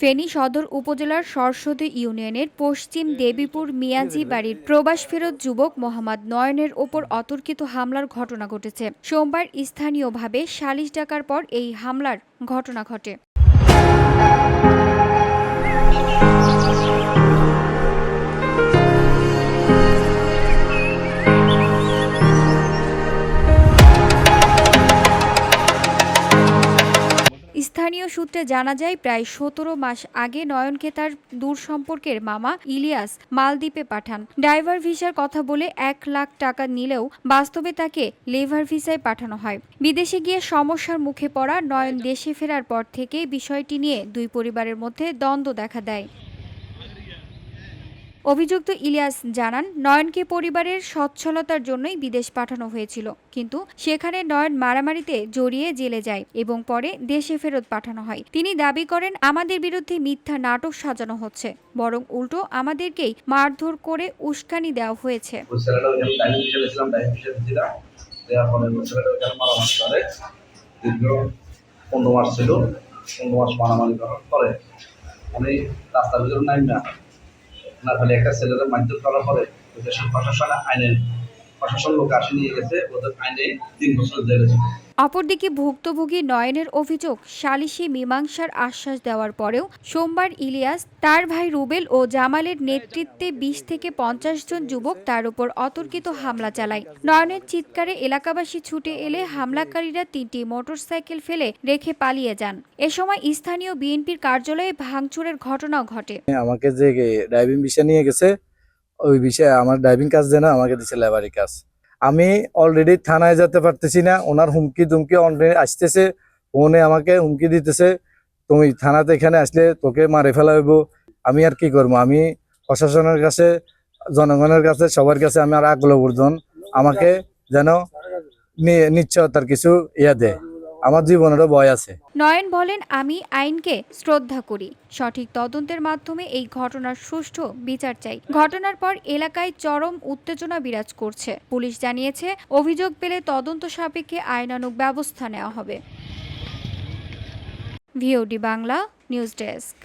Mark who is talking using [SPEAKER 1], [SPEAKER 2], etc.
[SPEAKER 1] ফেনী সদর উপজেলার সরস্বতী ইউনিয়নের পশ্চিম দেবীপুর মিয়াজি বাড়ির প্রবাস ফেরত যুবক মোহাম্মদ নয়নের ওপর অতর্কিত হামলার ঘটনা ঘটেছে। সোমবার স্থানীয়ভাবে সালিশ ডাকার পর এই হামলার ঘটনা ঘটে। স্থানীয় সূত্রে জানা যায়, প্রায় ১৭ মাস আগে নয়নকে তার দূর সম্পর্কের মামা ইলিয়াস মালদ্বীপে পাঠান। ড্রাইভার ভিসার কথা বলে ১ লাখ টাকা নিলেও বাস্তবে তাকে লেবার ভিসায় পাঠানো হয়। বিদেশে গিয়ে সমস্যার মুখে পড়া নয়ন দেশে ফেরার পর থেকে বিষয়টি নিয়ে দুই পরিবারের মধ্যে দ্বন্দ্ব দেখা দেয়। অভিযুক্ত ইলিয়াস জানান, নয়নকে পরিবারের সচ্ছলতার জন্যই বিদেশ পাঠানো হয়েছিল, কিন্তু সেখানে নয়ন মারামারিতে জড়িয়ে জেলে যায় এবং পরে দেশে ফেরত পাঠানো হয়। তিনি দাবি করেন, আমাদের বিরুদ্ধে মিথ্যা নাটক সাজানো হচ্ছে, বরং উল্টো আমাদেরকেই মারধর করে উস্কানি দেওয়া হয়েছে।
[SPEAKER 2] আমি রাস্তার ভিতরে নাই না না খালি একটা ছেলেদের মারধর করার পরে দেশের প্রশাসন লোক আসে নিয়ে গেছে, ওদের আইনে ৩ বছর জেলে ছিল।
[SPEAKER 1] অপরদিকে ভুক্তভোগী নয়নের অভিযোগ, সালিশি মীমাংসার আশ্বাস দেওয়ার পরেও সোমবার ইলিয়াস, তার ভাই রুবেল ও জামালের নেতৃত্বে ২০ থেকে ৫০ জন যুবক তার উপর অতর্কিত হামলা চালায়। নয়নের চিৎকারে এলাকাবাসী ছুটে এলে হামলাকারীরা ৩টি মোটরসাইকেল ফেলে রেখে পালিয়ে যান। এ সময় স্থানীয় বিএনপির কার্যালয়ে ভাঙচুরের ঘটনাও ঘটে।
[SPEAKER 3] আমাকে যে ড্রাইভিং ভিসা নিয়ে গেছে, ওই বিষয়ে আমার ড্রাইভিং কাজ দেয় না, আমাকে দিচ্ছে লেবারি কাজ। আমি অলরেডি থানায় যেতে পারতেছি না, ওনার হুমকি দুমকি অলরেডি আসতেছে, ফোনে আমাকে হুমকি দিতেছে, তুমি থানাতে এখানে আসলে তোকে মারে ফেলা হইব। আমি আর কি করবো? আমি প্রশাসনের কাছে, জনগণের কাছে, সবার কাছে আমি আর আগ্রহবর্ধন, আমাকে যেন নিশ্চয়তার কিছু দেয়। আমার জীবনেরও ভয় আছে।
[SPEAKER 1] নয়ন বলেন, আমি আইনকে শ্রদ্ধা করি, সঠিক তদন্তের মাধ্যমে এই ঘটনার সুষ্ঠু বিচার চাই। ঘটনার পর এলাকায় চরম উত্তেজনা বিরাজ করছে। পুলিশ জানিয়েছে, অভিযোগ পেলে তদন্ত সাপেক্ষে আইনানুগ ব্যবস্থা নেওয়া হবে। VOD Bangla news desk.